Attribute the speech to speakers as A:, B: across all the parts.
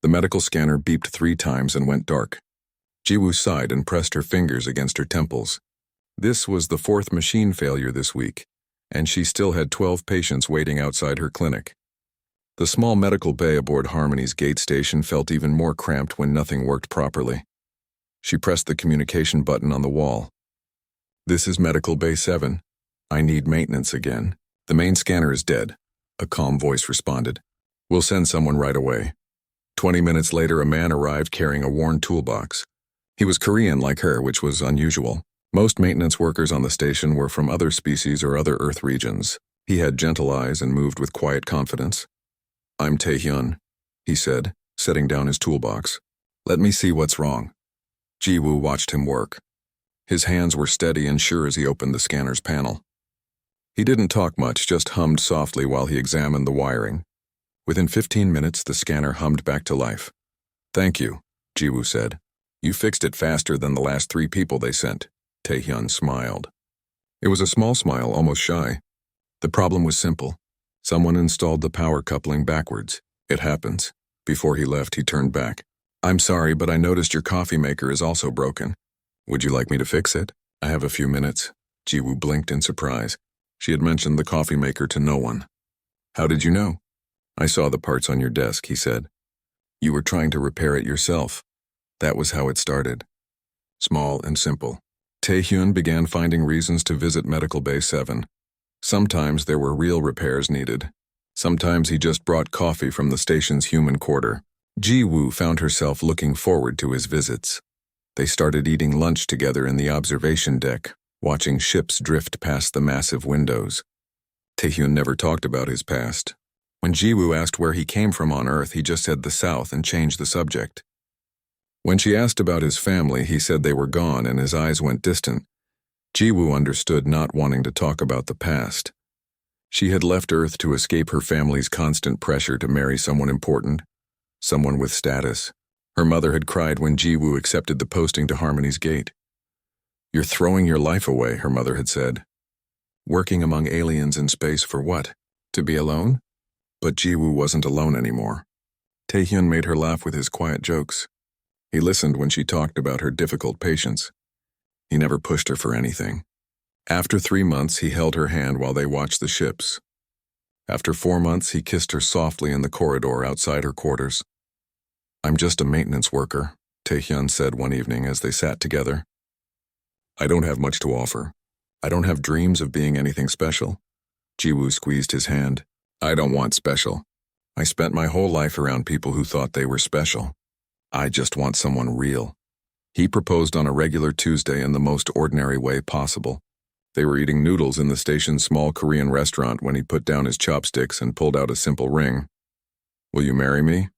A: The medical scanner beeped 3 times and went dark. Jiwoo sighed and pressed her fingers against her temples. This was the 4th machine failure this week, and she still had 12 patients waiting outside her clinic. The small medical bay aboard Harmony's gate station felt even more cramped when nothing worked properly. She pressed the communication button on the wall. "This is Medical Bay 7. I need maintenance again. The main scanner is dead," a calm voice responded. "We'll send someone right away." 20 minutes later, a man arrived carrying a worn toolbox. He was Korean like her, which was unusual. Most maintenance workers on the station were from other species or other Earth regions. He had gentle eyes and moved with quiet confidence. "I'm Taehyun," he said, setting down his toolbox. "Let me see what's wrong." Jiwoo watched him work. His hands were steady and sure as he opened the scanner's panel. He didn't talk much, just hummed softly while he examined the wiring. Within 15 minutes, the scanner hummed back to life. "Thank you," Jiwoo said. "You fixed it faster than the last 3 people they sent." Taehyun smiled. It was a small smile, almost shy. The problem was simple. Someone installed the power coupling backwards. It happens. Before he left, he turned back. "I'm sorry, but I noticed your coffee maker is also broken. Would you like me to fix it? I have a few minutes." Jiwoo blinked in surprise. She had mentioned the coffee maker to no one. "How did you know?" "I saw the parts on your desk," he said. "You were trying to repair it yourself." That was how it started. Small and simple. Taehyun began finding reasons to visit Medical Bay 7. Sometimes there were real repairs needed. Sometimes he just brought coffee from the station's human quarter. Jiwoo found herself looking forward to his visits. They started eating lunch together in the observation deck, watching ships drift past the massive windows. Taehyun never talked about his past. When Jiwoo asked where he came from on Earth, he just said the South and changed the subject. When she asked about his family, he said they were gone and his eyes went distant. Jiwoo understood not wanting to talk about the past. She had left Earth to escape her family's constant pressure to marry someone important, someone with status. Her mother had cried when Jiwoo accepted the posting to Harmony's gate. "You're throwing your life away," her mother had said. "Working among aliens in space for what? To be alone?" But Jiwoo wasn't alone anymore. Taehyun made her laugh with his quiet jokes. He listened when she talked about her difficult patients. He never pushed her for anything. After 3 months, he held her hand while they watched the ships. After 4 months, he kissed her softly in the corridor outside her quarters. "I'm just a maintenance worker," Taehyun said one evening as they sat together. "I don't have much to offer. I don't have dreams of being anything special." Jiwoo squeezed his hand. "I don't want special. I spent my whole life around people who thought they were special. I just want someone real." He proposed on a regular Tuesday in the most ordinary way possible. They were eating noodles in the station's small Korean restaurant when he put down his chopsticks and pulled out a simple ring. "Will you marry me?"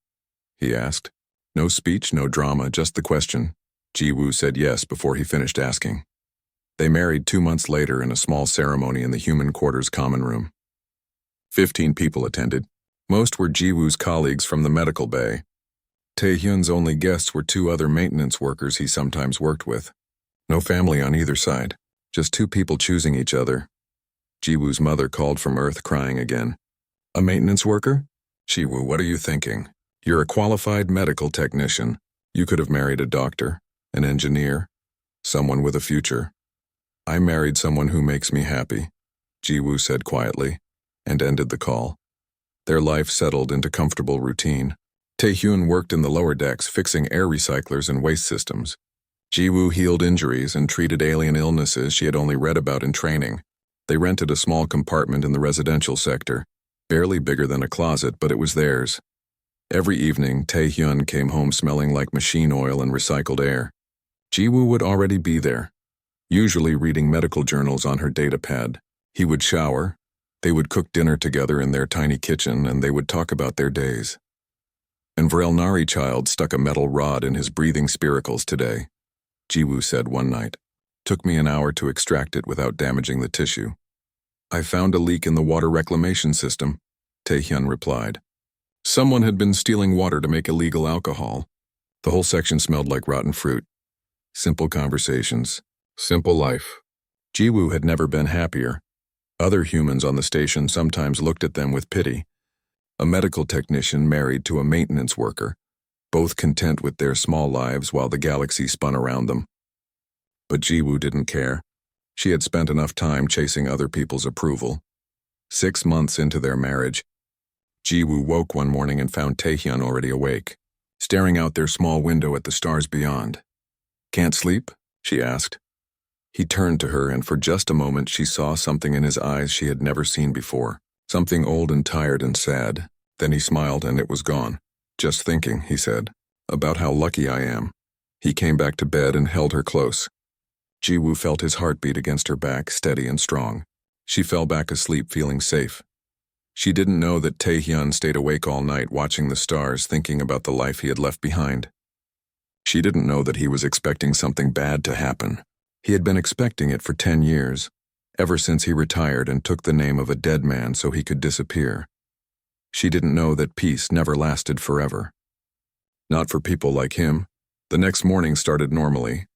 A: he asked. No speech, no drama, just the question. Jiwoo said yes before he finished asking. They married 2 months later in a small ceremony in the human quarters common room. 15 people attended. Most were Jiwoo's colleagues from the medical bay. Taehyun's only guests were 2 other maintenance workers he sometimes worked with. No family on either side, just 2 people choosing each other. Jiwoo's mother called from Earth crying again. "A maintenance worker? Jiwoo, what are you thinking? You're a qualified medical technician. You could have married a doctor, an engineer, someone with a future." "I married someone who makes me happy," Jiwoo said quietly, and ended the call. Their life settled into comfortable routine. Taehyun worked in the lower decks fixing air recyclers and waste systems. Jiwoo healed injuries and treated alien illnesses she had only read about in training. They rented a small compartment in the residential sector, barely bigger than a closet, but it was theirs. Every evening, Taehyun came home smelling like machine oil and recycled air. Jiwoo would already be there, usually reading medical journals on her datapad. He would shower, they would cook dinner together in their tiny kitchen, and they would talk about their days. "And Vrelnari child stuck a metal rod in his breathing spiracles today," Jiwoo said one night. "Took me an hour to extract it without damaging the tissue." "I found a leak in the water reclamation system," Taehyun replied. Someone had been stealing water to make illegal alcohol. The whole section smelled like rotten fruit. Simple conversations. Simple life. Jiwoo had never been happier. Other humans on the station sometimes looked at them with pity. A medical technician married to a maintenance worker. both content with their small lives while the galaxy spun around them. But Jiwoo didn't care. She had spent enough time chasing other people's approval. 6 months into their marriage, Jiwoo woke one morning and found Taehyun already awake, staring out their small window at the stars beyond. "Can't sleep?" she asked. He turned to her, and for just a moment she saw something in his eyes she had never seen before. Something old and tired and sad. Then he smiled and it was gone. "Just thinking," he said, "about how lucky I am." He came back to bed and held her close. Jiwoo felt his heartbeat against her back, steady and strong. She fell back asleep feeling safe. She didn't know that Taehyun stayed awake all night watching the stars, thinking about the life he had left behind. She didn't know that he was expecting something bad to happen. He had been expecting it for 10 years, ever since he retired and took the name of a dead man so he could disappear. She didn't know that peace never lasted forever. Not for people like him. The next morning started normally.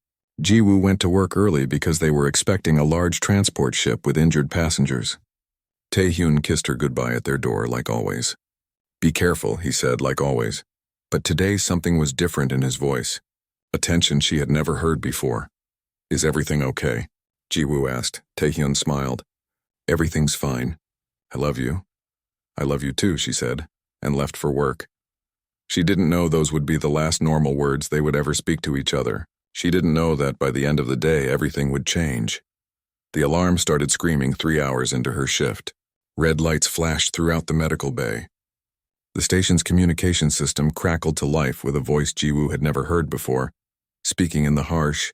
A: Jiwoo went to work early because they were expecting a large transport ship with injured passengers. Taehyun kissed her goodbye at their door, like always. "Be careful," he said, like always. But today something was different in his voice, a tension she had never heard before. "Is everything okay?" Jiwoo asked. Taehyun smiled. "Everything's fine. I love you." "I love you too," she said, and left for work. She didn't know those would be the last normal words they would ever speak to each other. She didn't know that by the end of the day everything would change. The alarm started screaming 3 hours into her shift. Red lights flashed throughout the medical bay. The station's communication system crackled to life with a voice Jiwoo had never heard before, speaking in the harsh,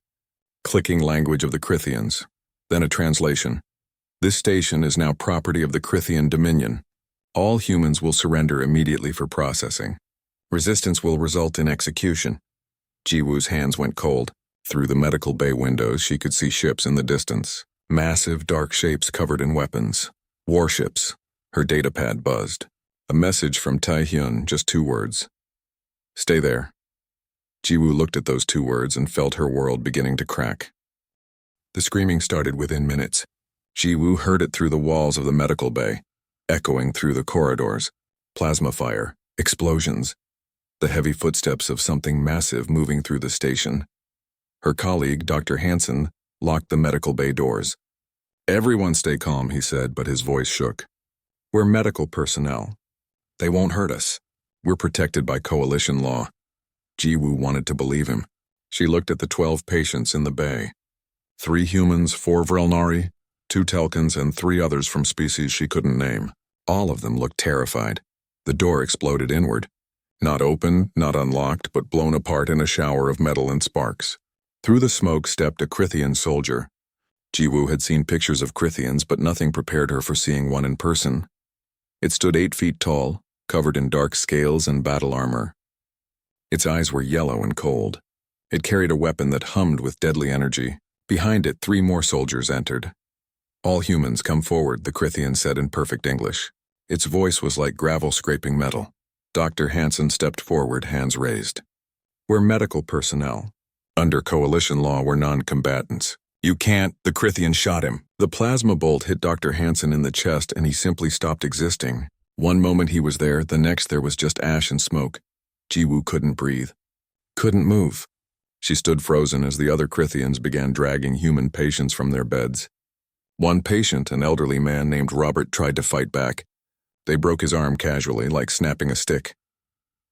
A: clicking language of the Krithians. Then a translation. "This station is now property of the Krithian Dominion. All humans will surrender immediately for processing. Resistance will result in execution." Jiwoo's hands went cold. Through the medical bay windows she could see ships in the distance. Massive, dark shapes covered in weapons. Warships. Her datapad buzzed. A message from Taehyun, just 2 words. "Stay there." Jiwoo looked at those 2 words and felt her world beginning to crack. The screaming started within minutes. Jiwoo heard it through the walls of the medical bay, echoing through the corridors. Plasma fire, explosions, the heavy footsteps of something massive moving through the station. Her colleague, Dr. Hansen, locked the medical bay doors. "Everyone stay calm," he said, but his voice shook. "We're medical personnel. They won't hurt us. We're protected by coalition law." Jiwoo wanted to believe him. She looked at the 12 patients in the bay. 3 humans, 4 Vrelnari, 2 Telkans, and 3 others from species she couldn't name. All of them looked terrified. The door exploded inward. Not opened, not unlocked, but blown apart in a shower of metal and sparks. Through the smoke stepped a Krithian soldier. Jiwoo had seen pictures of Krithians, but nothing prepared her for seeing one in person. It stood 8 feet tall, covered in dark scales and battle armor. Its eyes were yellow and cold. It carried a weapon that hummed with deadly energy. Behind it, 3 more soldiers entered. "All humans come forward," the Krithian said in perfect English. Its voice was like gravel scraping metal. Dr. Hansen stepped forward, hands raised. "We're medical personnel. Under coalition law, we're non-combatants. You can't—" The Krithian shot him. The plasma bolt hit Dr. Hansen in the chest and he simply stopped existing. One moment he was there, the next there was just ash and smoke. Jiwoo couldn't breathe. Couldn't move. She stood frozen as the other Krithians began dragging human patients from their beds. One patient, an elderly man named Robert, tried to fight back. They broke his arm casually, like snapping a stick.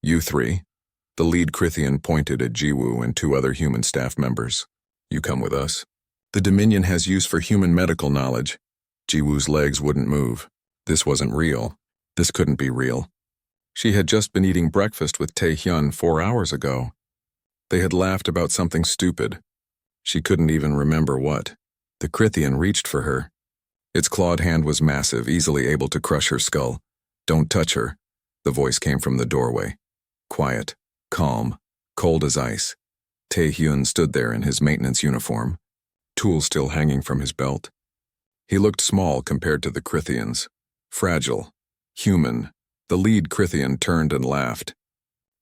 A: "You 3. The lead Krithian pointed at Jiwoo and 2 other human staff members. "You come with us. The Dominion has use for human medical knowledge." Jiwoo's legs wouldn't move. This wasn't real. This couldn't be real. She had just been eating breakfast with Taehyun 4 hours ago. They had laughed about something stupid. She couldn't even remember what. The Krithian reached for her. Its clawed hand was massive, easily able to crush her skull. "Don't touch her." The voice came from the doorway. Quiet, calm, cold as ice. Taehyun stood there in his maintenance uniform, tools still hanging from his belt. He looked small compared to the Krithians. Fragile, human. The lead Krithian turned and laughed.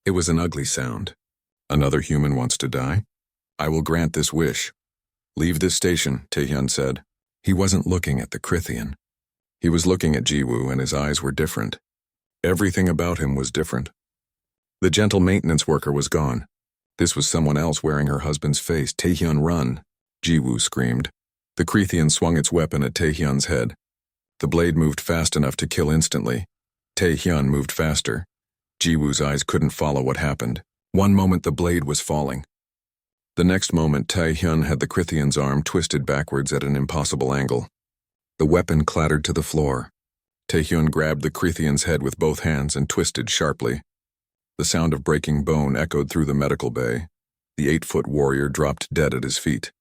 A: It was an ugly sound. "Another human wants to die? I will grant this wish." "Leave this station," Taehyun said. He wasn't looking at the Krithian. He was looking at Jiwoo, and his eyes were different. Everything about him was different. The gentle maintenance worker was gone. This was someone else wearing her husband's face. Taehyun, run! Jiwoo screamed. The Krethian swung its weapon at Taehyun's head. The blade moved fast enough to kill instantly. Taehyun moved faster. Jiwoo's eyes couldn't follow what happened. One moment the blade was falling. The next moment Taehyun had the Krethian's arm twisted backwards at an impossible angle. The weapon clattered to the floor. Taehyun grabbed the Krethian's head with both hands and twisted sharply. The sound of breaking bone echoed through the medical bay. The 8-foot warrior dropped dead at his feet.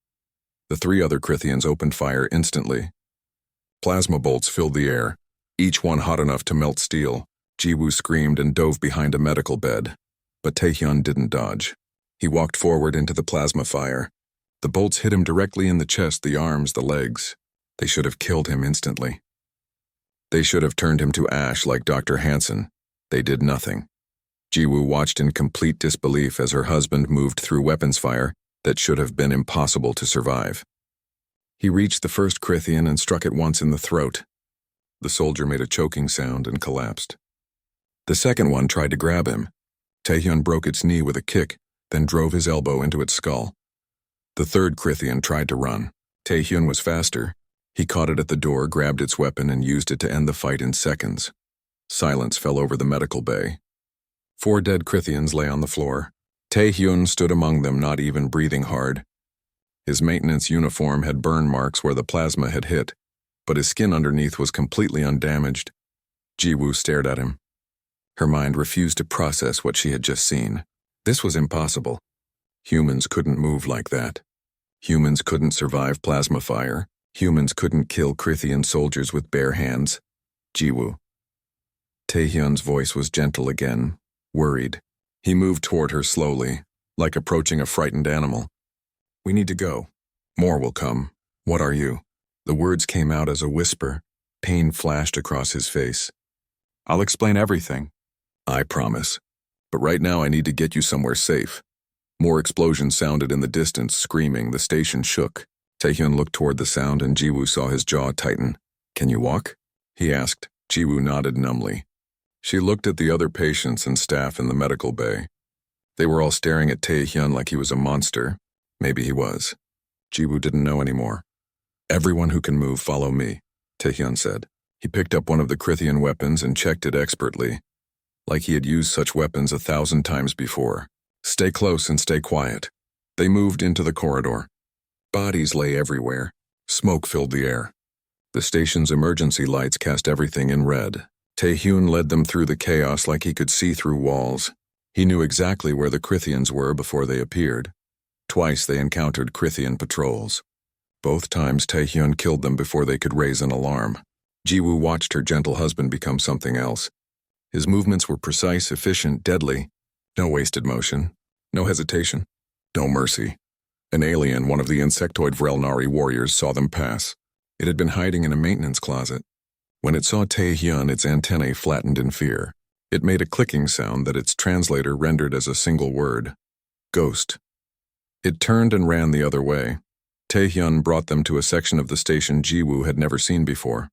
A: The 3 other Krethians opened fire instantly. Plasma bolts filled the air, each one hot enough to melt steel. Jiwoo screamed and dove behind a medical bed. But Taehyun didn't dodge. He walked forward into the plasma fire. The bolts hit him directly in the chest, the arms, the legs. They should have killed him instantly. They should have turned him to ash like Dr. Hansen. They did nothing. Jiwoo watched in complete disbelief as her husband moved through weapons fire that should have been impossible to survive. He reached the first Krethian and struck it once in the throat. The soldier made a choking sound and collapsed. The second one tried to grab him. Taehyun broke its knee with a kick, then drove his elbow into its skull. The third Krethian tried to run. Taehyun was faster. He caught it at the door, grabbed its weapon, and used it to end the fight in seconds. Silence fell over the medical bay. 4 dead Krethians lay on the floor. Taehyun stood among them, not even breathing hard. His maintenance uniform had burn marks where the plasma had hit, but his skin underneath was completely undamaged. Jiwoo stared at him. Her mind refused to process what she had just seen. This was impossible. Humans couldn't move like that. Humans couldn't survive plasma fire. Humans couldn't kill Krethian soldiers with bare hands. Jiwoo. Taehyun's voice was gentle again, worried. He moved toward her slowly, like approaching a frightened animal. We need to go. More will come. What are you? The words came out as a whisper. Pain flashed across his face. I'll explain everything. I promise. But right now I need to get you somewhere safe. More explosions sounded in the distance, screaming. The station shook. Taehyun looked toward the sound and Jiwoo saw his jaw tighten. Can you walk? He asked. Jiwoo nodded numbly. She looked at the other patients and staff in the medical bay. They were all staring at Taehyun like he was a monster. Maybe he was. Jiwoo didn't know anymore. Everyone who can move, follow me, Taehyun said. He picked up one of the Krethian weapons and checked it expertly, like he had used such weapons 1,000 times before. Stay close and stay quiet. They moved into the corridor. Bodies lay everywhere. Smoke filled the air. The station's emergency lights cast everything in red. Taehyun led them through the chaos like he could see through walls. He knew exactly where the Krethians were before they appeared. Twice they encountered Krethian patrols. Both times Taehyun killed them before they could raise an alarm. Jiwoo watched her gentle husband become something else. His movements were precise, efficient, deadly. No wasted motion. No hesitation. No mercy. An alien, one of the insectoid Vrelnari warriors, saw them pass. It had been hiding in a maintenance closet. When it saw Taehyun, its antennae flattened in fear. It made a clicking sound that its translator rendered as a single word. Ghost. It turned and ran the other way. Taehyun brought them to a section of the station Jiwoo had never seen before.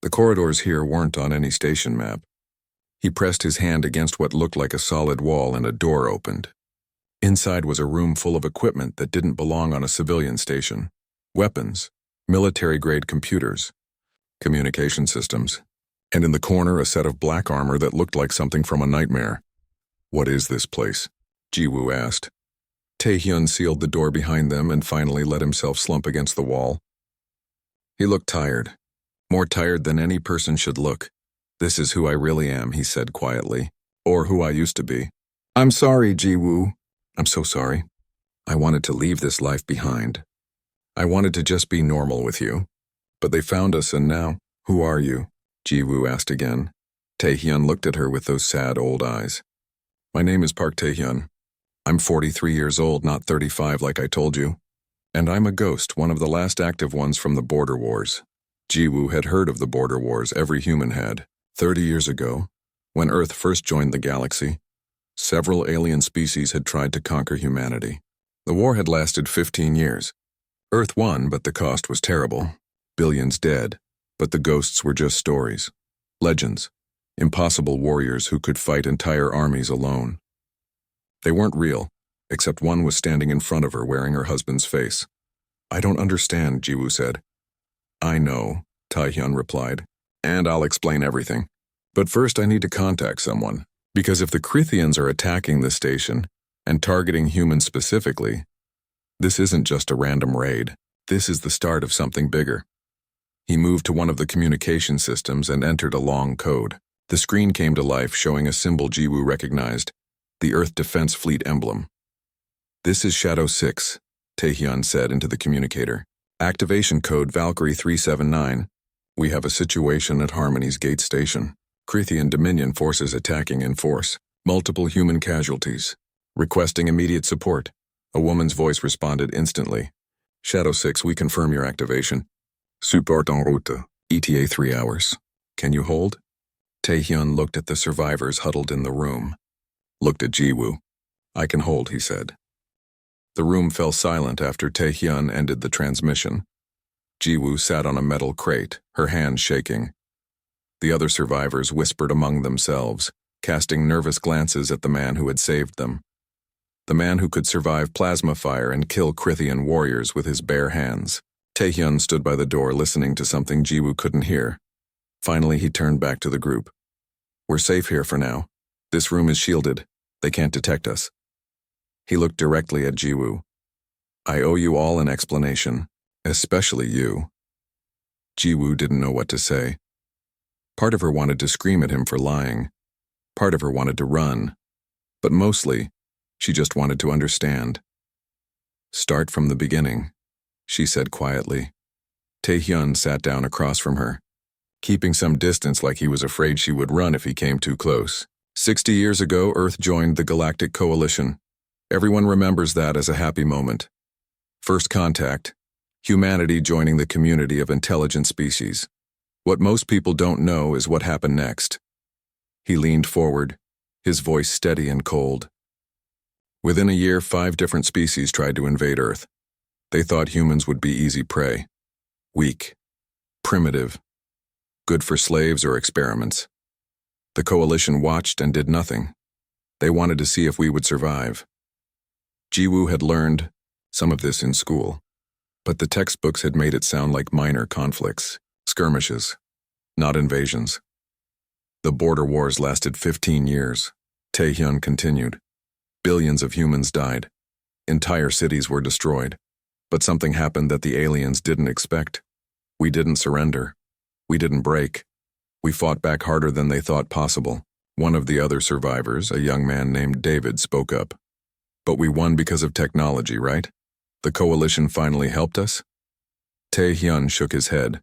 A: The corridors here weren't on any station map. He pressed his hand against what looked like a solid wall and a door opened. Inside was a room full of equipment that didn't belong on a civilian station. Weapons, military-grade computers, communication systems, and in the corner a set of black armor that looked like something from a nightmare. What is this place? Jiwoo asked. Taehyun sealed the door behind them and finally let himself slump against the wall. He looked tired, more tired than any person should look. This is who I really am, he said quietly, or who I used to be. I'm sorry, Jiwoo. I'm so sorry. I wanted to leave this life behind. I wanted to just be normal with you. But they found us and now, who are you? Jiwoo asked again. Taehyun looked at her with those sad old eyes. My name is Park Taehyun. I'm 43 years old, not 35 like I told you. And I'm a ghost, one of the last active ones from the border wars. Jiwoo had heard of the border wars, every human had. 30 years ago, when Earth first joined the galaxy, several alien species had tried to conquer humanity. The war had lasted 15 years. Earth won, but the cost was terrible. Billions dead, but the ghosts were just stories. Legends. Impossible warriors who could fight entire armies alone. They weren't real, except one was standing in front of her wearing her husband's face. I don't understand, Jiwoo said. I know, Taehyun replied, and I'll explain everything. But first I need to contact someone, because if the Krithians are attacking the station and targeting humans specifically, this isn't just a random raid. This is the start of something bigger. He moved to one of the communication systems and entered a long code. The screen came to life showing a symbol Jiwoo recognized, the Earth Defense Fleet emblem. This is Shadow 6, Taehyun said into the communicator. Activation code Valkyrie 379. We have a situation at Harmony's Gate Station. Krithian Dominion forces attacking in force. Multiple human casualties. Requesting immediate support. A woman's voice responded instantly. Shadow 6, we confirm your activation. Support en route. ETA 3 hours. Can you hold? Taehyun looked at the survivors huddled in the room. Looked at Jiwoo. I can hold, he said. The room fell silent after Taehyun ended the transmission. Jiwoo sat on a metal crate, her hands shaking. The other survivors whispered among themselves, casting nervous glances at the man who had saved them. The man who could survive plasma fire and kill Krithian warriors with his bare hands. Taehyun stood by the door listening to something Jiwoo couldn't hear. Finally, he turned back to the group. We're safe here for now. This room is shielded. They can't detect us. He looked directly at Jiwoo. I owe you all an explanation, especially you. Jiwoo didn't know what to say. Part of her wanted to scream at him for lying. Part of her wanted to run. But mostly, she just wanted to understand. Start from the beginning, she said quietly. Taehyun sat down across from her, keeping some distance like he was afraid she would run if he came too close. 60 years ago, Earth joined the Galactic Coalition. Everyone remembers that as a happy moment. First contact, humanity joining the community of intelligent species. What most people don't know is what happened next. He leaned forward, his voice steady and cold. Within a year, 5 different species tried to invade Earth. They thought humans would be easy prey. Weak, primitive, good for slaves or experiments. The coalition watched and did nothing. They wanted to see if we would survive. Jiwoo had learned some of this in school, but the textbooks had made it sound like minor conflicts, skirmishes, not invasions. The border wars lasted 15 years. Taehyun continued. Billions of humans died. Entire cities were destroyed. But something happened that the aliens didn't expect. We didn't surrender. We didn't break. We fought back harder than they thought possible. One of the other survivors, a young man named David, spoke up. But we won because of technology, right? The coalition finally helped us? Taehyun shook his head.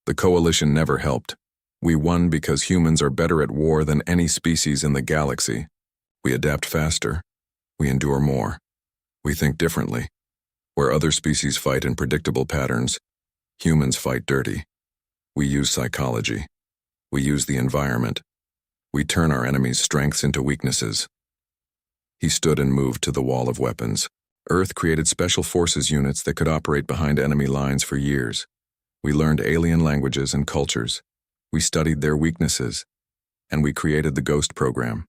A: The coalition never helped. We won because humans are better at war than any species in the galaxy. We adapt faster. We endure more. We think differently. Where other species fight in predictable patterns, humans fight dirty. We use psychology. We use the environment. We turn our enemies' strengths into weaknesses. He stood and moved to the wall of weapons. Earth created special forces units that could operate behind enemy lines for years. We learned alien languages and cultures. We studied their weaknesses. And we created the Ghost program.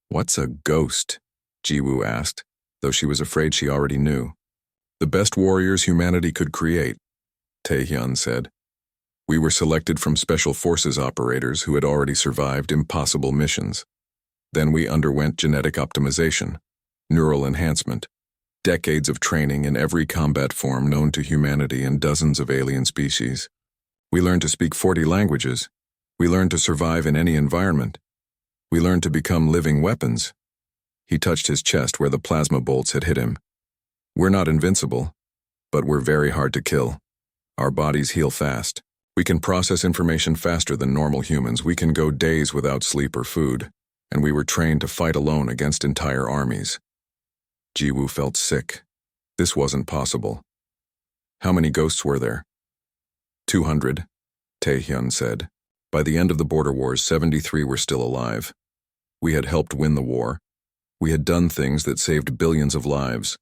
A: What's a ghost? Jiwoo asked, though she was afraid she already knew. The best warriors humanity could create, Taehyun said. We were selected from special forces operators who had already survived impossible missions. Then we underwent genetic optimization, neural enhancement, decades of training in every combat form known to humanity and dozens of alien species. We learned to speak 40 languages. We learned to survive in any environment. We learned to become living weapons. He touched his chest where the plasma bolts had hit him. We're not invincible, but we're very hard to kill. Our bodies heal fast. We can process information faster than normal humans. We can go days without sleep or food. And we were trained to fight alone against entire armies. Jiwoo felt sick. This wasn't possible. How many ghosts were there? 200, Taehyun said. By the end of the border wars, 73 were still alive. We had helped win the war. We had done things that saved billions of lives.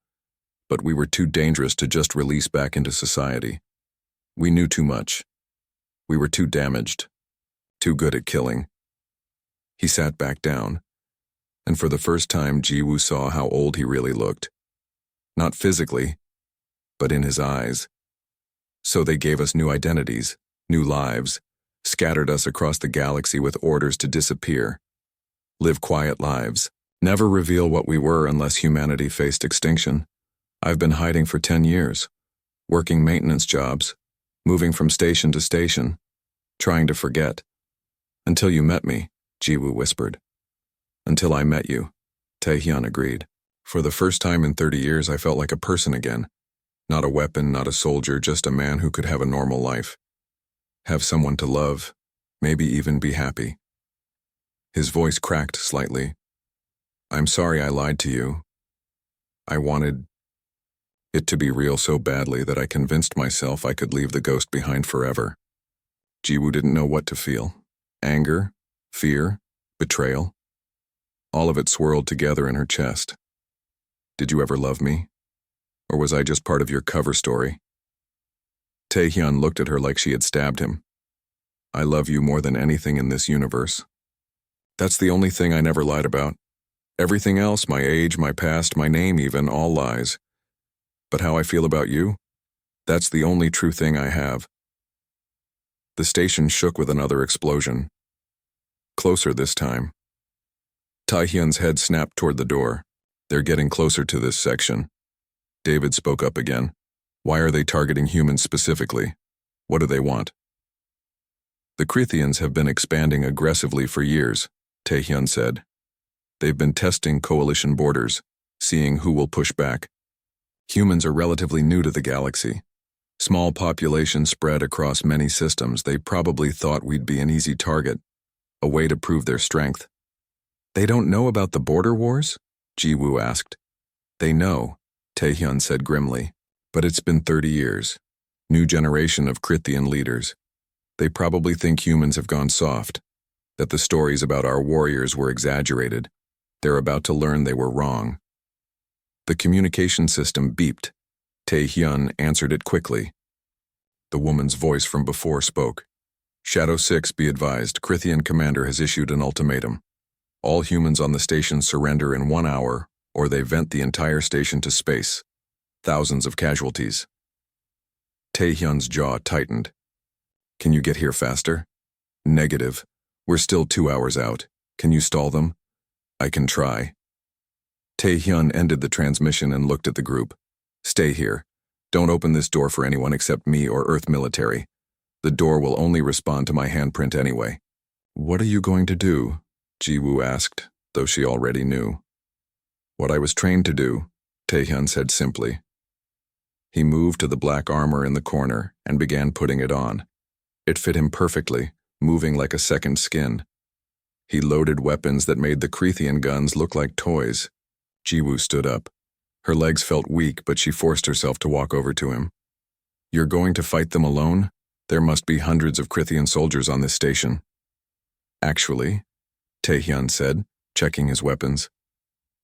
A: But we were too dangerous to just release back into society. We knew too much. We were too damaged. Too good at killing. He sat back down. and for the first time Jiwoo saw how old he really looked. Not physically, but in his eyes. So they gave us new identities, new lives, scattered us across the galaxy with orders to disappear. Live quiet lives. Never reveal what we were unless humanity faced extinction. I've been hiding for 10 years, working maintenance jobs, moving from station to station, trying to forget. Until you met me, Jiwoo whispered. Until I met you, Taehyun agreed. For the first time in 30 years I felt like a person again. Not a weapon, not a soldier, just a man who could have a normal life. Have someone to love, maybe even be happy. His voice cracked slightly. I'm sorry I lied to you. I wanted it to be real so badly that I convinced myself I could leave the ghost behind forever. Jiwoo didn't know what to feel. Anger, fear, betrayal. All of it swirled together in her chest. Did you ever love me? Or was I just part of your cover story? Taehyun looked at her like she had stabbed him. I love you more than anything in this universe. That's the only thing I never lied about. Everything else, my age, my past, my name even, all lies. But how I feel about you? That's the only true thing I have. The station shook with another explosion. Closer this time. Taehyun's head snapped toward the door. They're getting closer to this section. David spoke up again. Why are they targeting humans specifically? What do they want? The Krithians have been expanding aggressively for years, Taehyun said. They've been testing coalition borders, seeing who will push back. Humans are relatively new to the galaxy. Small population spread across many systems. They probably thought we'd be an easy target, a way to prove their strength. They don't know about the border wars? Jiwoo asked. They know, Taehyun said grimly, but it's been 30 years. New generation of Krithian leaders. They probably think humans have gone soft, that the stories about our warriors were exaggerated. They're about to learn they were wrong. The communication system beeped. Taehyun answered it quickly. The woman's voice from before spoke. Shadow 6, be advised, Krithian commander has issued an ultimatum. All humans on the station surrender in 1 hour, or they vent the entire station to space. Thousands of casualties. Taehyun's jaw tightened. Can you get here faster? Negative. We're still 2 hours out. Can you stall them? I can try. Taehyun ended the transmission and looked at the group. Stay here. Don't open this door for anyone except me or Earth military. The door will only respond to my handprint anyway. What are you going to do? Jiwoo asked, though she already knew. What I was trained to do, Taehyun said simply. He moved to the black armor in the corner and began putting it on. It fit him perfectly, moving like a second skin. He loaded weapons that made the Krithian guns look like toys. Jiwoo stood up. Her legs felt weak, but she forced herself to walk over to him. You're going to fight them alone? There must be hundreds of Krithian soldiers on this station. Actually, Taehyun said, checking his weapons.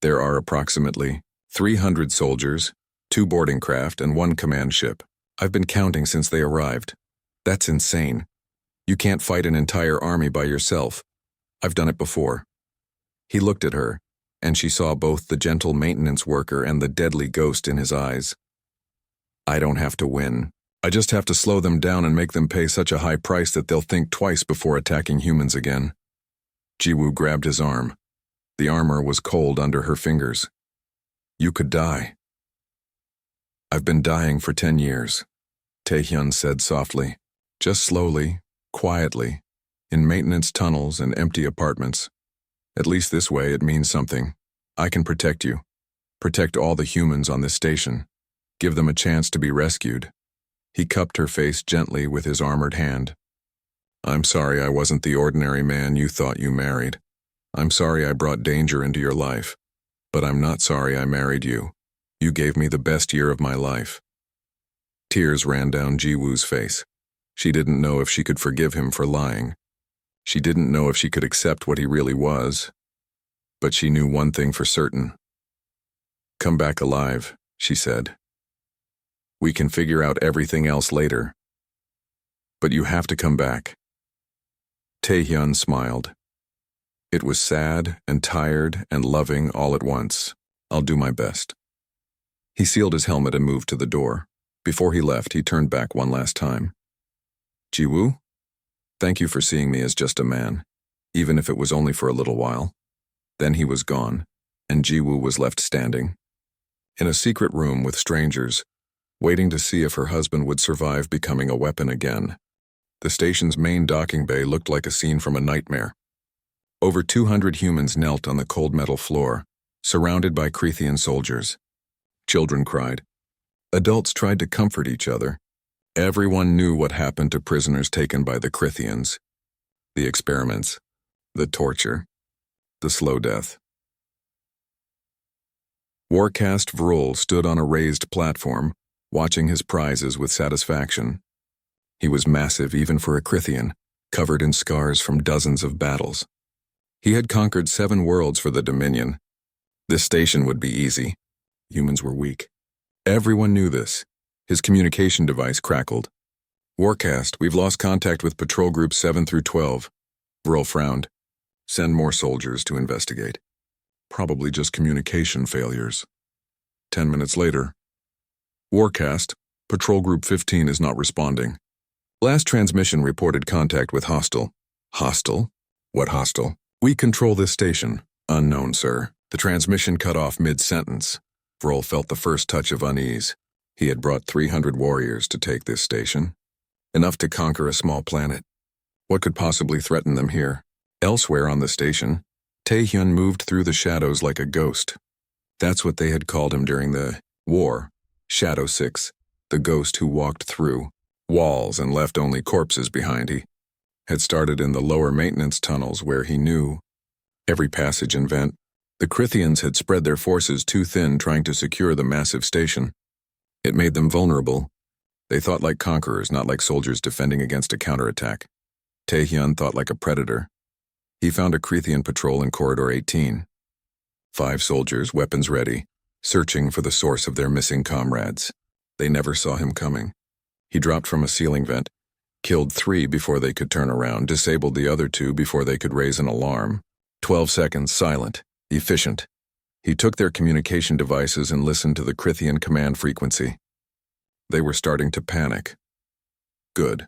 A: There are approximately 300 soldiers, 2 boarding craft, and 1 command ship. I've been counting since they arrived. That's insane. You can't fight an entire army by yourself. I've done it before. He looked at her, and she saw both the gentle maintenance worker and the deadly ghost in his eyes. I don't have to win. I just have to slow them down and make them pay such a high price that they'll think twice before attacking humans again. Jiwoo grabbed his arm. The armor was cold under her fingers. You could die. I've been dying for 10 years, Taehyun said softly. Just slowly, quietly, in maintenance tunnels and empty apartments. At least this way it means something. I can protect you. Protect all the humans on this station. Give them a chance to be rescued. He cupped her face gently with his armored hand. I'm sorry I wasn't the ordinary man you thought you married. I'm sorry I brought danger into your life. But I'm not sorry I married you. You gave me the best year of my life. Tears ran down Jiwoo's face. She didn't know if she could forgive him for lying. She didn't know if she could accept what he really was. But she knew one thing for certain. Come back alive, she said. We can figure out everything else later. But you have to come back. Taehyun smiled. It was sad and tired and loving all at once. I'll do my best. He sealed his helmet and moved to the door. Before he left, he turned back one last time. Jiwoo, thank you for seeing me as just a man, even if it was only for a little while. Then he was gone, and Jiwoo was left standing in a secret room with strangers, waiting to see if her husband would survive becoming a weapon again. The station's main docking bay looked like a scene from a nightmare. Over 200 humans knelt on the cold metal floor, surrounded by Crethian soldiers. Children cried. Adults tried to comfort each other. Everyone knew what happened to prisoners taken by the Crethians. The experiments, the torture, the slow death. Warcast Vrul stood on a raised platform, watching his prizes with satisfaction. He was massive even for a Crethian, covered in scars from dozens of battles. He had conquered 7 worlds for the Dominion. This station would be easy. Humans were weak. Everyone knew this. His communication device crackled. Warcast, we've lost contact with Patrol Groups 7 through 12. Vrul frowned. Send more soldiers to investigate. Probably just communication failures. 10 minutes later. Warcast, Patrol Group 15 is not responding. Last transmission reported contact with Hostile. Hostile? What hostile? We control this station. Unknown, sir. The transmission cut off mid-sentence. Vrul felt the first touch of unease. He had brought 300 warriors to take this station. Enough to conquer a small planet. What could possibly threaten them here? Elsewhere on the station, Taehyun moved through the shadows like a ghost. That's what they had called him during the war. Shadow 6, the ghost who walked through walls and left only corpses behind. He had started in the lower maintenance tunnels where he knew every passage and vent. The Crethians had spread their forces too thin trying to secure the massive station. It made them vulnerable. They thought like conquerors, not like soldiers defending against a counterattack. Taehyun thought like a predator. He found a Crethian patrol in Corridor 18. 5 soldiers, weapons ready, searching for the source of their missing comrades. They never saw him coming. He dropped from a ceiling vent, killed 3 before they could turn around, disabled the other 2 before they could raise an alarm. 12 seconds, silent, efficient. He took their communication devices and listened to the Crethian command frequency. They were starting to panic. Good.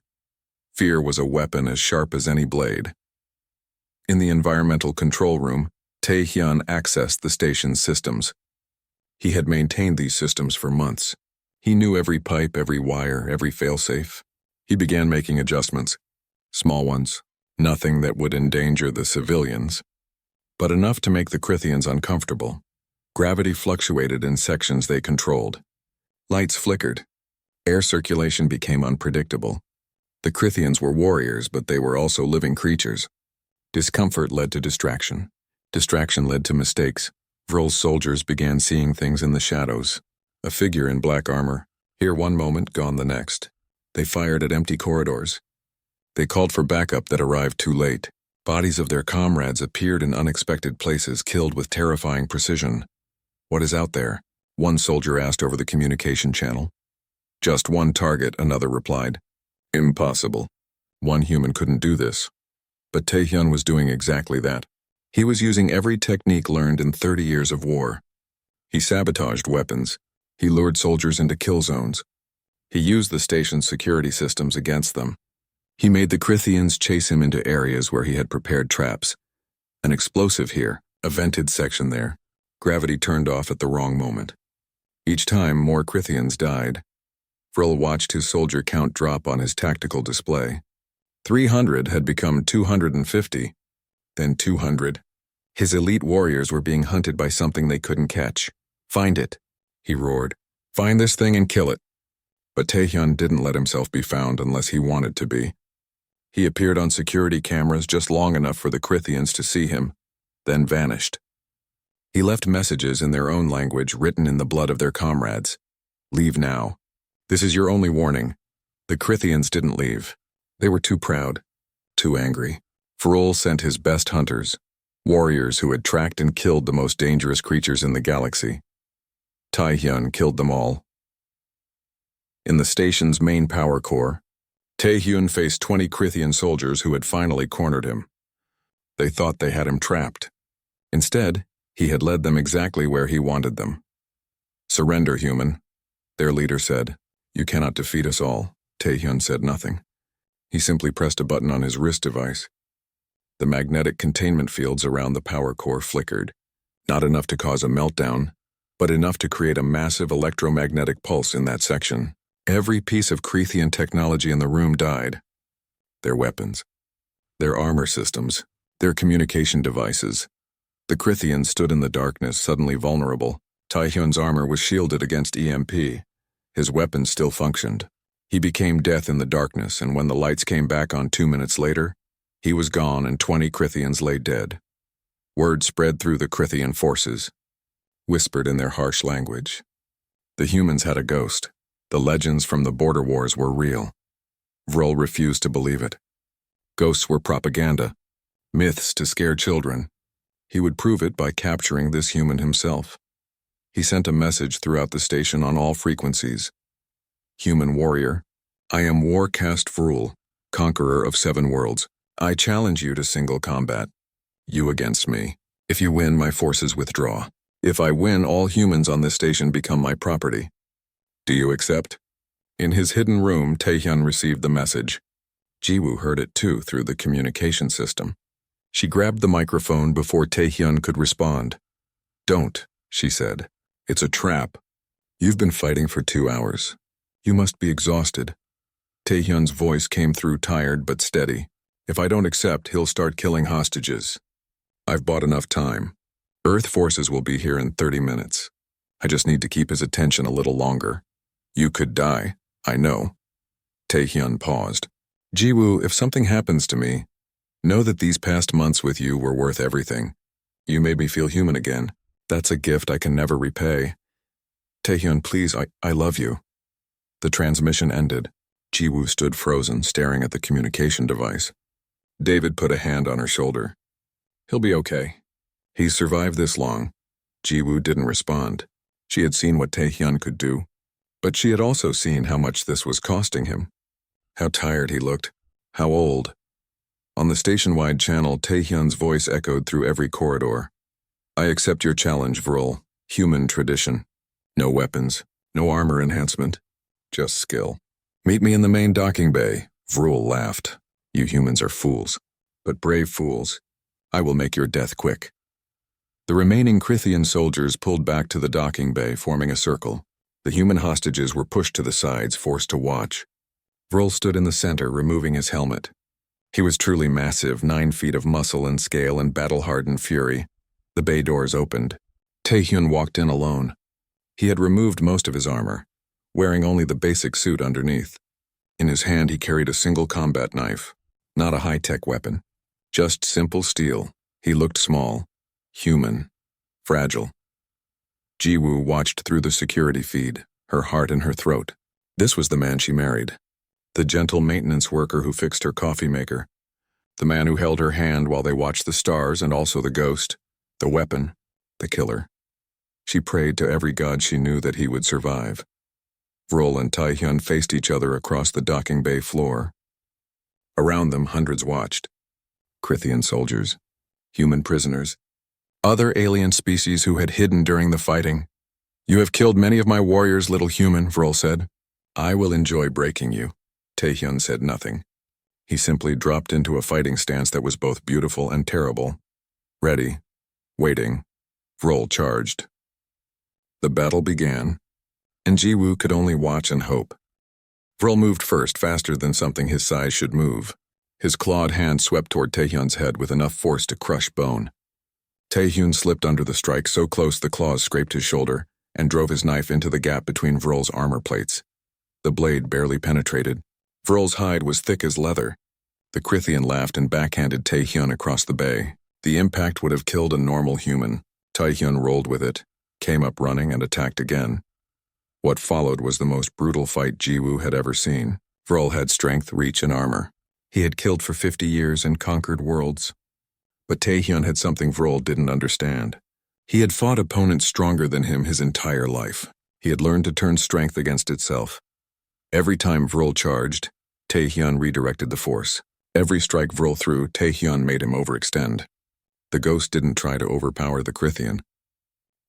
A: Fear was a weapon as sharp as any blade. In the environmental control room, Taehyun accessed the station's systems. He had maintained these systems for months. He knew every pipe, every wire, every failsafe. He began making adjustments. Small ones. Nothing that would endanger the civilians, but enough to make the Crethians uncomfortable. Gravity fluctuated in sections they controlled. Lights flickered. Air circulation became unpredictable. The Crethians were warriors, but they were also living creatures. Discomfort led to distraction. Distraction led to mistakes. Vrul's soldiers began seeing things in the shadows. A figure in black armor, here one moment, gone the next. They fired at empty corridors. They called for backup that arrived too late. Bodies of their comrades appeared in unexpected places, killed with terrifying precision. What is out there? One soldier asked over the communication channel. Just one target, another replied. Impossible. One human couldn't do this. But Taehyun was doing exactly that. He was using every technique learned in 30 years of war. He sabotaged weapons. He lured soldiers into kill zones. He used the station's security systems against them. He made the Crethians chase him into areas where he had prepared traps. An explosive here, a vented section there. Gravity turned off at the wrong moment. Each time, more Crethians died. Vrul watched his soldier count drop on his tactical display. 300 had become 250, then 200. His elite warriors were being hunted by something they couldn't catch. Find it, he roared. Find this thing and kill it. But Taehyun didn't let himself be found unless he wanted to be. He appeared on security cameras just long enough for the Crethians to see him, then vanished. He left messages in their own language written in the blood of their comrades. Leave now. This is your only warning. The Crethians didn't leave. They were too proud, too angry. Vrul sent his best hunters, warriors who had tracked and killed the most dangerous creatures in the galaxy. Taehyun killed them all. In the station's main power core, Taehyun faced 20 Crethian soldiers who had finally cornered him. They thought they had him trapped. Instead, he had led them exactly where he wanted them. "Surrender, human," their leader said. "You cannot defeat us all." Taehyun said nothing. He simply pressed a button on his wrist device. The magnetic containment fields around the power core flickered, not enough to cause a meltdown, but enough to create a massive electromagnetic pulse in that section. Every piece of Krethian technology in the room died. Their weapons, their armor systems, their communication devices. The Krethians stood in the darkness, suddenly vulnerable. Taehyun's armor was shielded against EMP. His weapons still functioned. He became death in the darkness, and when the lights came back on 2 minutes later, he was gone and 20 Krethians lay dead. Word spread through the Krethian forces, whispered in their harsh language. The humans had a ghost. The legends from the border wars were real. Vrol refused to believe it. Ghosts were propaganda, myths to scare children. He would prove it by capturing this human himself. He sent a message throughout the station on all frequencies. "Human warrior, I am Warcast Vrul, conqueror of 7 worlds. I challenge you to single combat. You against me. If you win, my forces withdraw. If I win, all humans on this station become my property. Do you accept?" In his hidden room, Taehyun received the message. Jiwoo heard it too through the communication system. She grabbed the microphone before Taehyun could respond. "Don't," she said. "It's a trap. You've been fighting for 2 hours. You must be exhausted." Taehyun's voice came through tired but steady. "If I don't accept, he'll start killing hostages. I've bought enough time. Earth forces will be here in 30 minutes. I just need to keep his attention a little longer. You could die, I know." Taehyun paused. "Jiwoo, if something happens to me, know that these past months with you were worth everything. You made me feel human again. That's a gift I can never repay. Taehyun, please, I love you." The transmission ended. Jiwoo stood frozen, staring at the communication device. David put a hand on her shoulder. "He'll be okay. He's survived this long." Jiwoo didn't respond. She had seen what Taehyun could do, but she had also seen how much this was costing him. How tired he looked. How old. On the station-wide channel, Taehyun's voice echoed through every corridor. "I accept your challenge, Vrul. Human tradition. No weapons, no armor enhancement, just skill. Meet me in the main docking bay." Vrul laughed. "You humans are fools, but brave fools. I will make your death quick." The remaining Krethian soldiers pulled back to the docking bay, forming a circle. The human hostages were pushed to the sides, forced to watch. Vrul stood in the center, removing his helmet. He was truly massive, 9 feet of muscle and scale and battle-hardened fury. The bay doors opened. Taehyun walked in alone. He had removed most of his armor, wearing only the basic suit underneath. In his hand he carried a single combat knife, not a high-tech weapon, just simple steel. He looked small, human, fragile. Jiwoo watched through the security feed, her heart in her throat. This was the man she married. The gentle maintenance worker who fixed her coffee maker. The man who held her hand while they watched the stars and also the ghost, the weapon, the killer. She prayed to every god she knew that he would survive. Vrul and Taehyun faced each other across the docking bay floor. Around them, hundreds watched. Krethian soldiers, human prisoners, other alien species who had hidden during the fighting. "You have killed many of my warriors, little human," Vrul said. "I will enjoy breaking you." Taehyun said nothing. He simply dropped into a fighting stance that was both beautiful and terrible. Ready, waiting, Vrul charged. The battle began, and Jiwoo could only watch and hope. Vrul moved first, faster than something his size should move. His clawed hand swept toward Taehyun's head with enough force to crush bone. Taehyun slipped under the strike so close the claws scraped his shoulder and drove his knife into the gap between Vrul's armor plates. The blade barely penetrated. Vrul's hide was thick as leather. The Krethian laughed and backhanded Taehyun across the bay. The impact would have killed a normal human. Taehyun rolled with it, came up running, and attacked again. What followed was the most brutal fight Jiwoo had ever seen. Vrul had strength, reach, and armor. He had killed for 50 years and conquered worlds. But Taehyun had something Vrul didn't understand. He had fought opponents stronger than him his entire life. He had learned to turn strength against itself. Every time Vrul charged, Taehyun redirected the force. Every strike Vril threw, Taehyun made him overextend. The ghost didn't try to overpower the Krithian.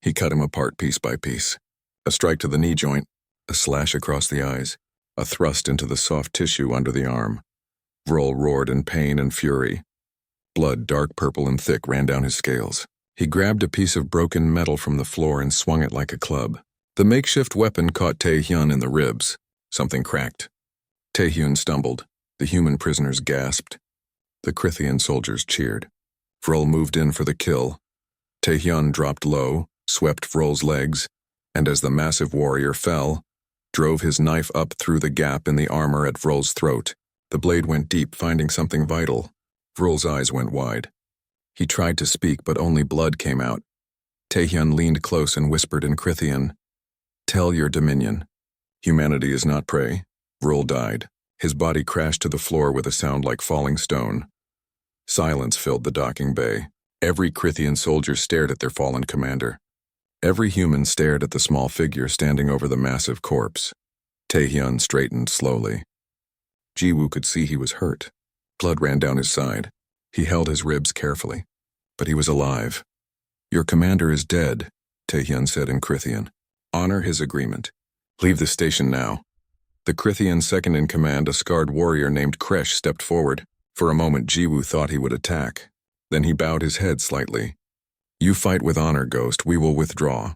A: He cut him apart piece by piece. A strike to the knee joint, a slash across the eyes, a thrust into the soft tissue under the arm. Vril roared in pain and fury. Blood, dark purple and thick, ran down his scales. He grabbed a piece of broken metal from the floor and swung it like a club. The makeshift weapon caught Taehyun in the ribs. Something cracked. Taehyun stumbled. The human prisoners gasped. The Krithian soldiers cheered. Vril moved in for the kill. Taehyun dropped low, swept Vril's legs, and as the massive warrior fell, drove his knife up through the gap in the armor at Vril's throat. The blade went deep, finding something vital. Vril's eyes went wide. He tried to speak, but only blood came out. Taehyun leaned close and whispered in Krithian, "Tell your dominion. Humanity is not prey." Vril died. His body crashed to the floor with a sound like falling stone. Silence filled the docking bay. Every Krithian soldier stared at their fallen commander. Every human stared at the small figure standing over the massive corpse. Taehyun straightened slowly. Jiwoo could see he was hurt. Blood ran down his side. He held his ribs carefully. But he was alive. "Your commander is dead," Taehyun said in Krithian. "Honor his agreement. Leave the station now." The Krithian second-in-command, a scarred warrior named Kresh, stepped forward. For a moment, Jiwoo thought he would attack. Then he bowed his head slightly. "You fight with honor, Ghost. We will withdraw."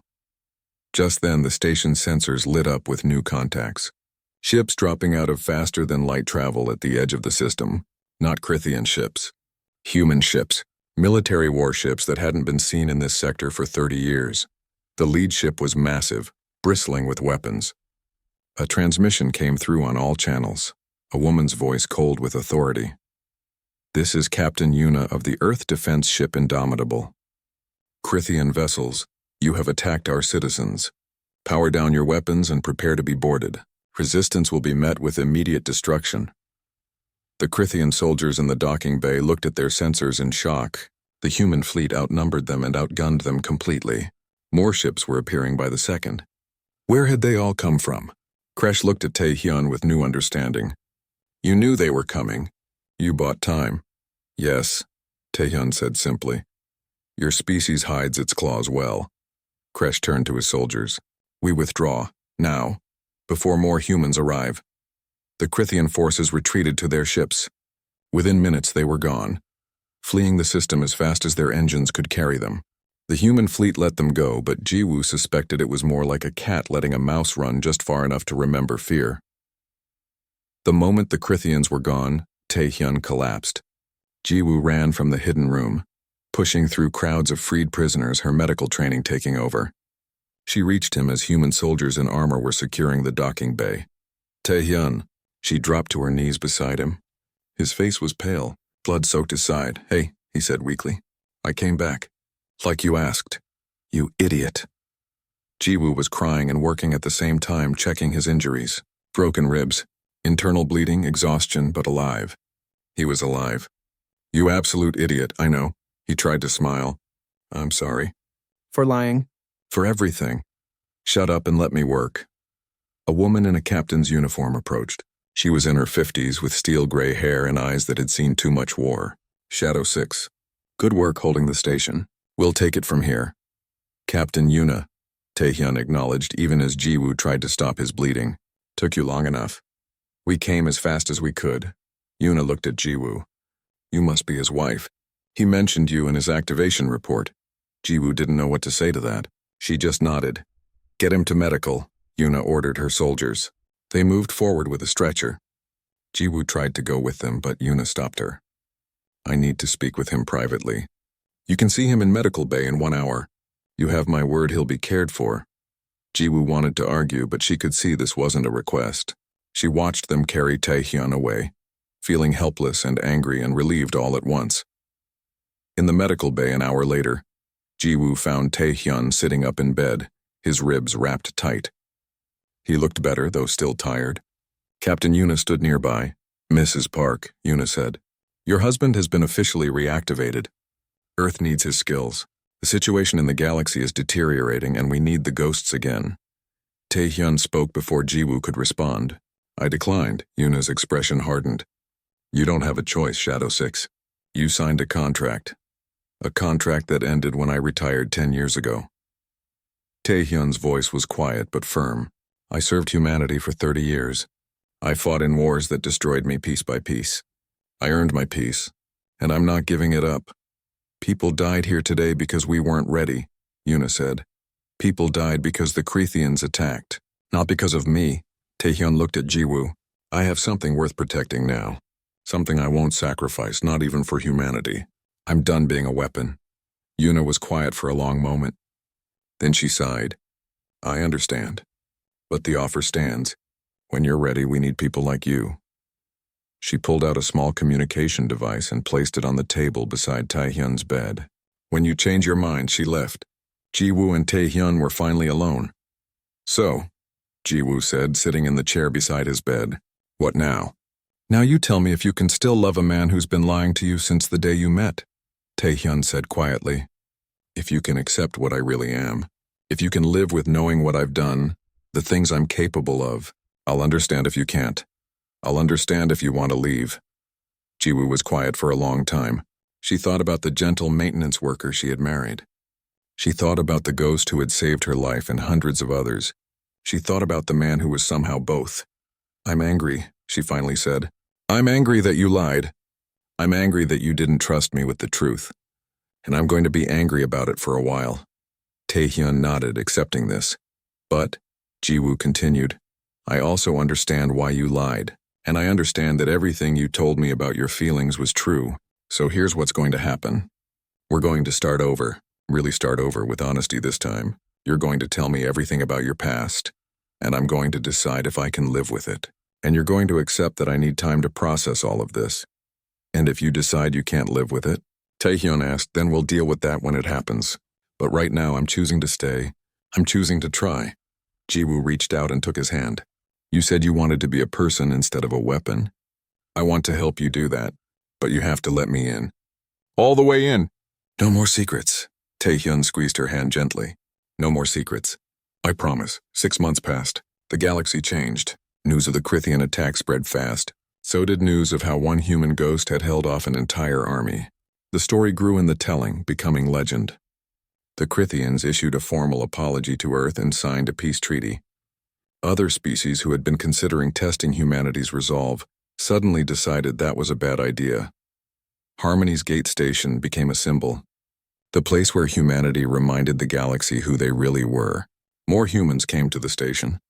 A: Just then, the station's sensors lit up with new contacts. Ships dropping out of faster-than-light travel at the edge of the system. Not Krithian ships. Human ships. Military warships that hadn't been seen in this sector for 30 years. The lead ship was massive, bristling with weapons. A transmission came through on all channels, a woman's voice cold with authority. "This is Captain Yuna of the Earth Defense Ship Indomitable. Krithian vessels, you have attacked our citizens. Power down your weapons and prepare to be boarded. Resistance will be met with immediate destruction." The Krithian soldiers in the docking bay looked at their sensors in shock. The human fleet outnumbered them and outgunned them completely. More ships were appearing by the second. Where had they all come from? Kresh looked at Taehyun with new understanding. "You knew they were coming. You bought time." "Yes," Taehyun said simply. "Your species hides its claws well." Kresh turned to his soldiers. "We withdraw, now, before more humans arrive." The Krithian forces retreated to their ships. Within minutes they were gone, fleeing the system as fast as their engines could carry them. The human fleet let them go, but Jiwoo suspected it was more like a cat letting a mouse run just far enough to remember fear. The moment the Krithians were gone, Taehyun collapsed. Jiwoo ran from the hidden room, pushing through crowds of freed prisoners, her medical training taking over. She reached him as human soldiers in armor were securing the docking bay. "Taehyun." She dropped to her knees beside him. His face was pale, blood soaked his side. "Hey," he said weakly. "I came back. Like you asked." "You idiot." Jiwoo was crying and working at the same time, checking his injuries. Broken ribs, internal bleeding, exhaustion, but alive. He was alive. "You absolute idiot, I know." He tried to smile. "I'm sorry."
B: For lying.
A: "For everything. Shut up and let me work." A woman in a captain's uniform approached. She was in her 50s with steel gray hair and eyes that had seen too much war. "Shadow 6. Good work holding the station. We'll take it from here." "Captain Yuna," Taehyun acknowledged even as Jiwoo tried to stop his bleeding. "Took you long enough." "We came as fast as we could." Yuna looked at Jiwoo. "You must be his wife. He mentioned you in his activation report." Jiwoo didn't know what to say to that. She just nodded. "Get him to medical," Yuna ordered her soldiers. They moved forward with a stretcher. Jiwoo tried to go with them, but Yuna stopped her. "I need to speak with him privately. You can see him in medical bay in 1 hour. You have my word he'll be cared for." Jiwoo wanted to argue, but she could see this wasn't a request. She watched them carry Taehyun away, feeling helpless and angry and relieved all at once. In the medical bay an hour later, Jiwoo found Taehyun sitting up in bed, his ribs wrapped tight. He looked better, though still tired. Captain Yuna stood nearby. "Mrs. Park," Yuna said, "your husband has been officially reactivated. Earth needs his skills. The situation in the galaxy is deteriorating and we need the ghosts again." Taehyun spoke before Jiwoo could respond. "I declined." Yuna's expression hardened. You don't have a choice, Shadow 6. You signed a contract. A contract that ended when I retired 10 years ago. Taehyun's voice was quiet but firm. I served humanity for 30 years. I fought in wars that destroyed me piece by piece. I earned my peace, and I'm not giving it up. People died here today because we weren't ready, Yuna said. People died because the Krethians attacked, not because of me. Taehyun looked at Jiwoo. I have something worth protecting now. Something I won't sacrifice, not even for humanity. I'm done being a weapon. Yuna was quiet for a long moment. Then she sighed. I understand. But the offer stands. When you're ready, we need people like you. She pulled out a small communication device and placed it on the table beside Taehyun's bed. When you change your mind, she left. Jiwoo and Taehyun were finally alone. So, Jiwoo said, sitting in the chair beside his bed. What now? Now you tell me if you can still love a man who's been lying to you since the day you met, Taehyun said quietly. If you can accept what I really am, if you can live with knowing what I've done, the things I'm capable of, I'll understand if you can't. I'll understand if you want to leave. Jiwoo was quiet for a long time. She thought about the gentle maintenance worker she had married. She thought about the ghost who had saved her life and hundreds of others. She thought about the man who was somehow both. I'm angry, she finally said. I'm angry that you lied. I'm angry that you didn't trust me with the truth. And I'm going to be angry about it for a while. Taehyun nodded, accepting this. But, Jiwoo continued, I also understand why you lied, and I understand that everything you told me about your feelings was true. So here's what's going to happen. We're going to start over, really start over with honesty this time. You're going to tell me everything about your past, and I'm going to decide if I can live with it. And you're going to accept that I need time to process all of this. And if you decide you can't live with it, Taehyun asked, then we'll deal with that when it happens. But right now I'm choosing to stay. I'm choosing to try. Jiwoo reached out and took his hand. You said you wanted to be a person instead of a weapon. I want to help you do that, but you have to let me in. All the way in. No more secrets. Taehyun squeezed her hand gently. No more secrets. I promise. 6 months passed. The galaxy changed. News of the Krethian attack spread fast. So did news of how one human ghost had held off an entire army. The story grew in the telling, becoming legend. The Krethians issued a formal apology to Earth and signed a peace treaty. Other species who had been considering testing humanity's resolve suddenly decided that was a bad idea. Harmony's Gate Station became a symbol. The place where humanity reminded the galaxy who they really were. More humans came to the station.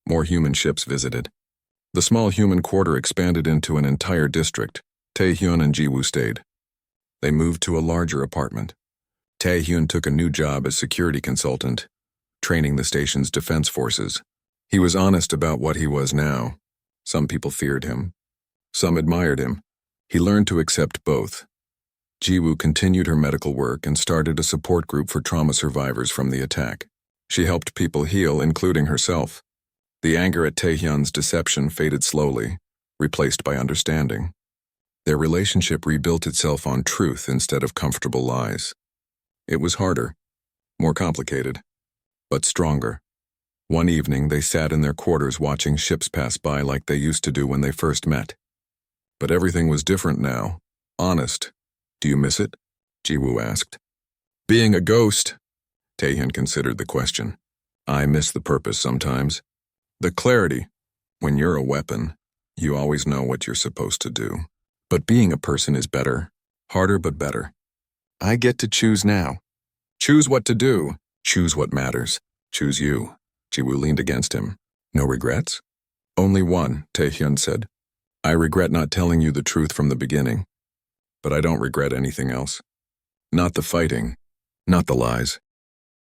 A: More human ships visited. The small human quarter expanded into an entire district. Taehyun and Jiwoo stayed. They moved to a larger apartment. Taehyun took a new job as security consultant, training the station's defense forces. He was honest about what he was now. Some people feared him. Some admired him. He learned to accept both. Jiwoo continued her medical work and started a support group for trauma survivors from the attack. She helped people heal, including herself. The anger at Taehyun's deception faded slowly, replaced by understanding. Their relationship rebuilt itself on truth instead of comfortable lies. It was harder, more complicated, but stronger. One evening, they sat in their quarters watching ships pass by like they used to do when they first met. But everything was different now. Honest. Do you miss it? Jiwoo asked. Being a ghost. Taehyun considered the question. I miss the purpose sometimes. The clarity. When you're a weapon, you always know what you're supposed to do. But being a person is better. Harder but better. I get to choose now. Choose what to do. Choose what matters. Choose you. Jiwoo leaned against him. No regrets? Only one, Taehyun said. I regret not telling you the truth from the beginning. But I don't regret anything else. Not the fighting. Not the lies.